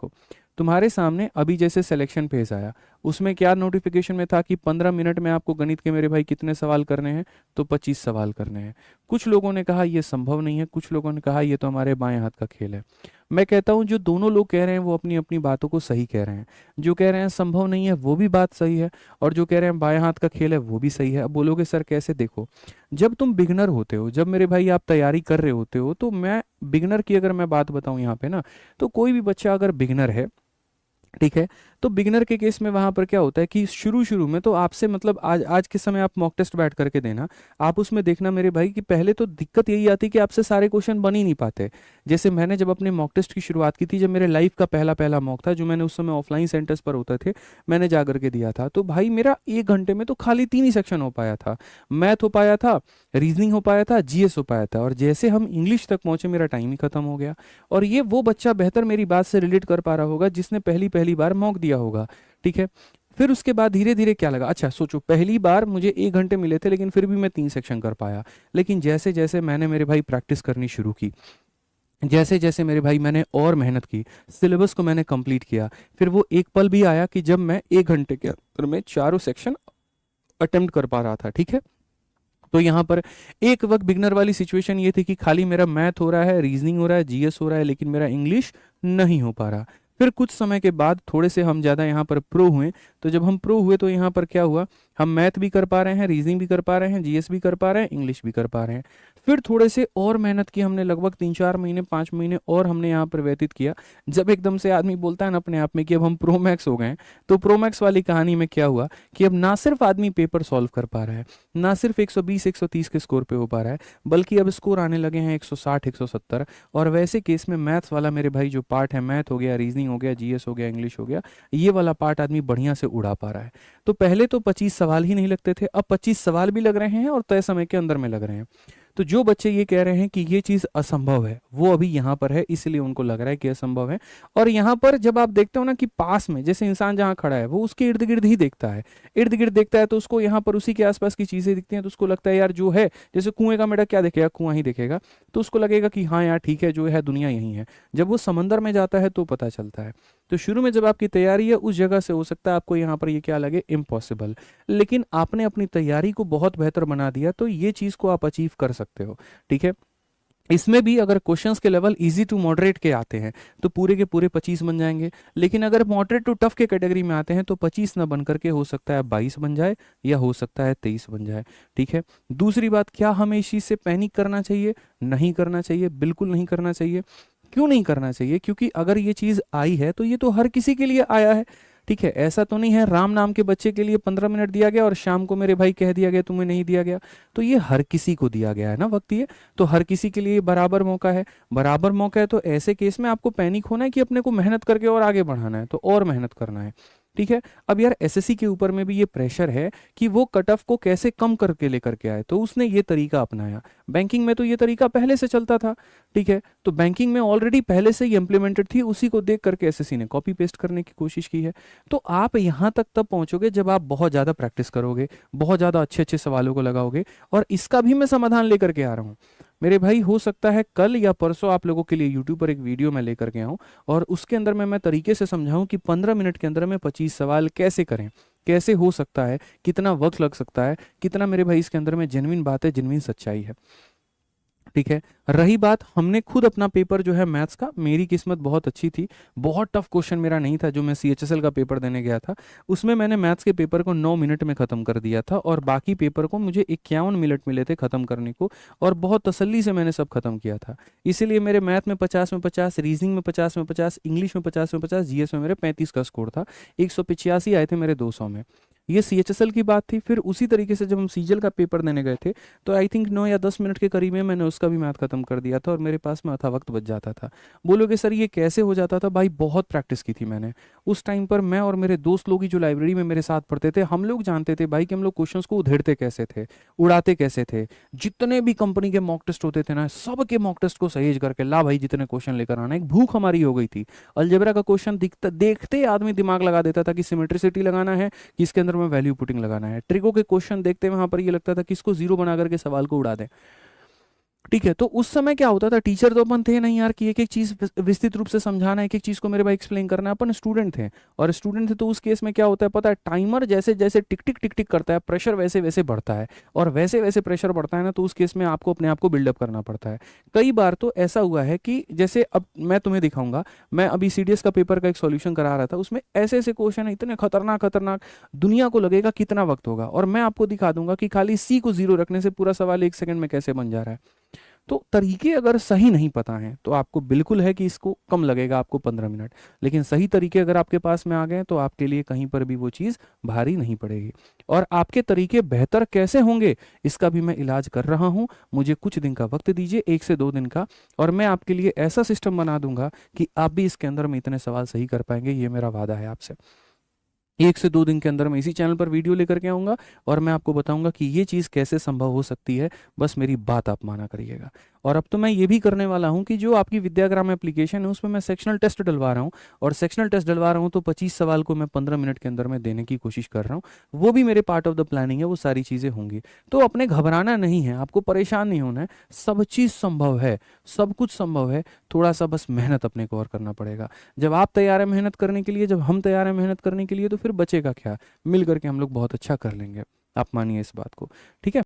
देखो, तुम्हारे सामने अभी जैसे सिलेक्शन पेज आया, उसमें क्या नोटिफिकेशन में था कि 15 मिनट में आपको गणित के मेरे भाई कितने सवाल करने हैं, तो 25 सवाल करने हैं। कुछ लोगों ने कहा ये संभव नहीं है, कुछ लोगों ने कहा ये तो हमारे बाएं हाथ का खेल है। मैं कहता हूं जो दोनों लोग कह रहे हैं वो अपनी अपनी बातों को सही कह रहे हैं। जो कह रहे हैं संभव नहीं है वो भी बात सही है, और जो कह रहे हैं बाएं हाथ का खेल है वो भी सही है। अब बोलोगे सर कैसे? देखो, जब तुम बिगनर होते हो, जब मेरे भाई आप तैयारी कर रहे होते हो, तो मैं बिगनर की अगर मैं बात बताऊं यहाँ पे ना, तो कोई भी बच्चा अगर बिगनर है, ठीक है, तो बिगिनर के केस में वहां पर क्या होता है कि शुरू शुरू में तो आपसे मतलब आज आज के समय आप मॉक टेस्ट बैठ करके देना, आप उसमें देखना मेरे भाई कि पहले तो दिक्कत यही आती कि आपसे सारे क्वेश्चन बन ही नहीं पाते। जैसे मैंने जब अपने मॉक टेस्ट की शुरुआत की थी, जब मेरे लाइफ का पहला पहला मॉक था, जो मैंने उस समय ऑफलाइन सेंटर्स पर होते थे, मैंने जा करके दिया था, तो भाई मेरा 1 घंटे में तो खाली 3 ही सेक्शन हो पाया था। मैथ हो पाया था, रीजनिंग हो पाया था, जीएस हो पाया था, और जैसे हम इंग्लिश तक पहुंचे मेरा टाइम ही खत्म हो गया। और ये वो बच्चा बेहतर मेरी बात से रिलेट कर पा रहा होगा जिसने पहली पहली बार मॉक दिया होगा, ठीक है। फिर उसके बाद धीरे धीरे क्या लगा, अच्छा सोचो, पहली बार मुझे 1 घंटे मिले थे लेकिन फिर भी मैं 3 सेक्शन कर पाया। लेकिन जैसे जैसे मैंने मेरे भाई प्रैक्टिस करनी शुरू की, जैसे जैसे मेरे भाई मैंने और मेहनत की, सिलेबस को मैंने कंप्लीट किया, फिर वो एक पल भी आया कि जब मैं 1 घंटे के अंदर में चारों सेक्शन अटेम्प्ट कर पा रहा था, ठीक है। तो यहाँ पर एक वक्त बिगनर वाली सिचुएशन ये थी कि खाली मेरा मैथ हो रहा है, रीजनिंग हो रहा है, जीएस हो रहा है, लेकिन मेरा इंग्लिश नहीं हो पा रहा। फिर कुछ समय के बाद थोड़े से हम ज़्यादा यहाँ पर प्रो हुए, तो जब हम प्रो हुए तो यहाँ पर क्या हुआ, हम मैथ भी कर पा रहे हैं, रीजनिंग भी कर पा रहे हैं, जीएस भी कर पा रहे हैं, इंग्लिश भी कर पा रहे हैं। फिर थोड़े से और मेहनत की हमने, लगभग 3-4 महीने 5 महीने और हमने यहाँ पर व्यतीत किया। जब एकदम से आदमी बोलता है ना अपने आप में कि अब हम प्रो मैक्स हो गए हैं, तो प्रो मैक्स वाली कहानी में क्या हुआ कि अब ना सिर्फ आदमी पेपर सॉल्व कर पा रहा है, ना सिर्फ 120 130 के स्कोर पे हो पा रहा है, बल्कि अब स्कोर आने लगे हैं 160 170। और वैसे केस में मैथ्स वाला मेरे भाई जो पार्ट है, मैथ हो गया, रीजनिंग हो गया, जीएस हो गया, इंग्लिश हो गया, ये वाला पार्ट आदमी बढ़िया से उड़ा पा रहा है। तो पहले तो 25 सवाल ही नहीं लगते थे, अब 25 सवाल भी लग रहे हैं और तय समय के अंदर में लग रहे हैं। तो जो बच्चे ये कह रहे हैं कि ये चीज़ असंभव है, वो अभी यहाँ पर है, इसलिए उनको लग रहा है कि असंभव है। और यहाँ पर जब आप देखते हो ना कि पास में जैसे इंसान जहाँ खड़ा है वो उसके इर्द गिर्द ही देखता है, इर्द गिर्द देखता है, तो उसको यहाँ पर उसी के आसपास की चीज़ें दिखती हैं, तो उसको लगता है यार जो है, जैसे कुएं का मेढक क्या देखेगा, कुआं ही देखेगा, तो उसको लगेगा कि हाँ यार ठीक है, जो है दुनिया यही है। जब वो समंदर में जाता है तो पता चलता है। तो शुरू में जब आपकी तैयारी है उस जगह से हो सकता है आपको यहाँ पर ये क्या लगे, इम्पॉसिबल, लेकिन आपने अपनी तैयारी को बहुत बेहतर बना दिया तो ये चीज़ को आप अचीव कर सकते हो, ठीक है। इसमें भी अगर क्वेश्चंस के लेवल इजी टू मॉडरेट के आते हैं तो पूरे के पूरे 25 बन जाएंगे, लेकिन अगर मॉडरेट टू टफ के कैटेगरी में आते हैं तो 25 ना बन करके हो सकता है 22 बन जाए, या हो सकता है 23 बन जाए, ठीक है। दूसरी बात, क्या हमें इस चीज़ से पैनिक करना चाहिए? नहीं करना चाहिए, बिल्कुल नहीं करना चाहिए। क्यों नहीं करना चाहिए? क्योंकि अगर ये चीज़ आई है तो ये तो हर किसी के लिए आया है, ठीक है। ऐसा तो नहीं है राम नाम के बच्चे के लिए 15 मिनट दिया गया और शाम को मेरे भाई कह दिया गया तुम्हें नहीं दिया गया। तो ये हर किसी को दिया गया है ना वक्त, ये तो हर किसी के लिए बराबर मौका है, बराबर मौका है। तो ऐसे केस में आपको पैनिक होना है कि अपने को मेहनत करके और आगे बढ़ाना है, तो और मेहनत करना है, ठीक है। अब यार एसएससी के ऊपर में भी ये प्रेशर है कि वो कट ऑफ को कैसे कम करके लेकर के आए, तो उसने ये तरीका अपनाया। बैंकिंग में तो ये तरीका पहले से चलता था, ठीक है, तो बैंकिंग में ऑलरेडी पहले से ही इंप्लीमेंटेड थी, उसी को देख करके एसएससी ने कॉपी पेस्ट करने की कोशिश की है। तो आप यहाँ तक तब पहुंचोगे जब आप बहुत ज़्यादा प्रैक्टिस करोगे, बहुत ज़्यादा अच्छे अच्छे सवालों को लगाओगे। और इसका भी मैं समाधान लेकर के आ रहा हूँ मेरे भाई, हो सकता है कल या परसों आप लोगों के लिए यूट्यूब पर एक वीडियो मैं लेकर के आऊँ और उसके अंदर मैं तरीके से समझाऊं कि 15 मिनट के अंदर में 25 सवाल कैसे करें, कैसे हो सकता है, कितना वक्त लग सकता है, कितना मेरे भाई इसके अंदर में जेन्युइन बात है, जेन्युइन सच्चाई है, ठीक है। रही बात, हमने खुद अपना पेपर जो है मैथ्स का, मेरी किस्मत बहुत अच्छी थी, बहुत टफ क्वेश्चन मेरा नहीं था। जो मैं सीएचएसएल का पेपर देने गया था उसमें मैंने मैथ्स के पेपर को 9 मिनट में ख़त्म कर दिया था, और बाकी पेपर को मुझे 51 मिनट मिले थे ख़त्म करने को, और बहुत तसल्ली से मैंने सब खत्म किया था। इसीलिए मेरे मैथ में 50 में 50, रीजनिंग में 50 में 50, इंग्लिश में 50 में 50, जीएस में मेरे 35 का स्कोर था, 185 आए थे मेरे 200 में। ये सीएचएसएल की बात थी। फिर उसी तरीके से जब हम सीजीएल का पेपर देने गए थे तो आई थिंक 9 या 10 मिनट के करीब में मैंने उसका भी मैथ खत्म कर दिया था, और मेरे पास में आधा वक्त बच जाता था। बोलोगे सर ये कैसे हो जाता था? भाई बहुत प्रैक्टिस की थी मैंने। उस टाइम पर मैं और मेरे दोस्त लोग ही जो लाइब्रेरी में मेरे साथ पढ़ते थे, हम लोग जानते थे भाई कि हम लोग क्वेश्चंस को उधेड़ते कैसे थे, उड़ाते कैसे थे। जितने भी कंपनी के मॉक टेस्ट होते थे ना, सब के मॉक टेस्ट को सहेज करके ला भाई जितने क्वेश्चन लेकर आना, एक भूख हमारी हो गई थी। अलजेब्रा का क्वेश्चन दिखता देखते आदमी दिमाग लगा देता था कि सिमेट्रिसिटी लगाना है कि इसके अंदर में वैल्यू पुटिंग लगाना है। ट्रिको के क्वेश्चन देखते वहां पर ये लगता था कि इसको जीरो बना करके सवाल को उड़ा दें। ठीक है, तो उस समय क्या होता था, टीचर तो अपन थे नहीं यार कि एक एक चीज विस्तृत रूप से समझाना, एक एक चीज को मेरे भाई एक्सप्लेन करना है। अपन स्टूडेंट थे, और स्टूडेंट थे तो उस केस में क्या होता है पता है, टाइमर जैसे जैसे टिक टिक टिक टिक करता है, प्रेशर वैसे वैसे बढ़ता है, और वैसे वैसे प्रेशर बढ़ता है ना, तो उस केस में आपको अपने आप को बिल्डअप करना पड़ता है। कई बार तो ऐसा हुआ है कि जैसे अब मैं तुम्हें दिखाऊंगा, मैं अभी सीडीएस का पेपर का एक सॉल्यूशन करा रहा था, उसमें ऐसे ऐसे क्वेश्चन है, इतने खतरनाक खतरनाक, दुनिया को लगेगा कितना वक्त होगा, और मैं आपको दिखा दूंगा कि खाली सी को जीरो रखने से पूरा सवाल 1 सेकंड में कैसे बन जा रहा है। तो तरीके अगर सही नहीं पता हैं तो आपको बिल्कुल है कि इसको कम लगेगा आपको 15 मिनट, लेकिन सही तरीके अगर आपके पास में आ गए तो आपके लिए कहीं पर भी वो चीज़ भारी नहीं पड़ेगी। और आपके तरीके बेहतर कैसे होंगे, इसका भी मैं इलाज कर रहा हूँ। मुझे कुछ दिन का वक्त दीजिए, 1 से 2 दिन का, और मैं आपके लिए ऐसा सिस्टम बना दूंगा कि आप भी इसके अंदर में इतने सवाल सही कर पाएंगे, ये मेरा वादा है आपसे। 1 से 2 दिन के अंदर मैं इसी चैनल पर वीडियो लेकर के आऊँगा, और मैं आपको बताऊंगा कि ये चीज़ कैसे संभव हो सकती है। बस मेरी बात आप माना करिएगा। और अब तो मैं ये भी करने वाला हूँ कि जो आपकी विद्याग्राम एप्लीकेशन है उसमें मैं सेक्शनल टेस्ट डलवा रहा हूँ, और सेक्शनल टेस्ट डलवा रहा हूँ तो 25 सवाल को मैं 15 मिनट के अंदर में देने की कोशिश कर रहा हूँ। वो भी मेरे पार्ट ऑफ द प्लानिंग है, वो सारी चीज़ें होंगी। तो अपने घबराना नहीं है, आपको परेशान नहीं होना है, सब चीज़ संभव है, सब कुछ संभव है। थोड़ा सा बस मेहनत अपने को और करना पड़ेगा। जब आप तैयार हैं मेहनत करने के लिए, जब हम तैयार हैं मेहनत करने के लिए, तो फिर बचेगा क्या, मिल करके हम लोग बहुत अच्छा कर लेंगे। आप मानिए इस बात को, ठीक है।